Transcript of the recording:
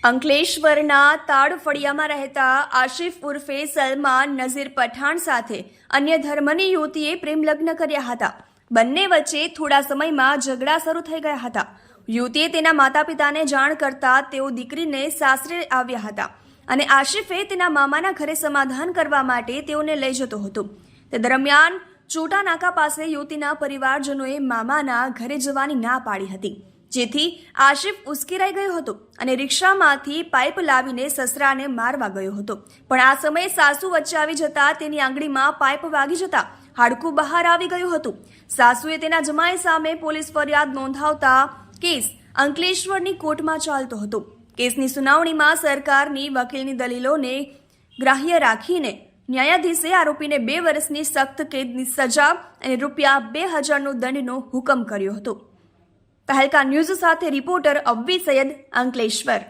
અંકલેશ્વરના તાડફળિયામાં રહેતા આશિફ ઉર્ફે સલમાન નઝીર પઠાણ સાથે અન્ય ધર્મની યુવતીએ પ્રેમ લગ્ન કર્યા હતા. બંને વચ્ચે થોડા સમયમાં ઝઘડા શરૂ થઈ ગયા હતા. યુવતીએ તેના માતા પિતાને જાણ કરતા તેઓ દીકરીને સાસરે આવ્યા હતા અને આશિફે તેના મામાના ઘરે સમાધાન કરવા માટે તેઓને લઈ જતો હતો. તે દરમિયાન ચોટા નાકા પાસે યુવતીના પરિવારજનોએ મામાના ઘરે જવાની ના પાડી હતી, જેથી આશિફ ઉશ્કેરાઈ ગયો હતો અને રિક્ષામાંથી પાઇપ લાવીને સસરાને મારવા ગયો હતો. પણ આ સમયે સાસુ વચ્ચે આવી જતા તેની આંગળીમાં પાઇપ વાગી જતા હાડકું બહાર આવી ગયું હતું. સાસુએ તેના જમાઈ સામે પોલીસ ફરિયાદ નોંધાવતા કેસ અંકલેશ્વરની કોર્ટમાં ચાલતો હતો. કેસની સુનાવણીમાં સરકારની વકીલની દલીલોને ગ્રાહ્ય રાખીને ન્યાયાધીશે આરોપીને 2 વર્ષની સખ્ત કેદની સજા અને ₹2000નો દંડનો હુકમ કર્યો હતો. તહેલકા ન્યૂઝ સાથે રિપોર્ટર અવ્વી સૈયદ, અંકલેશ્વર.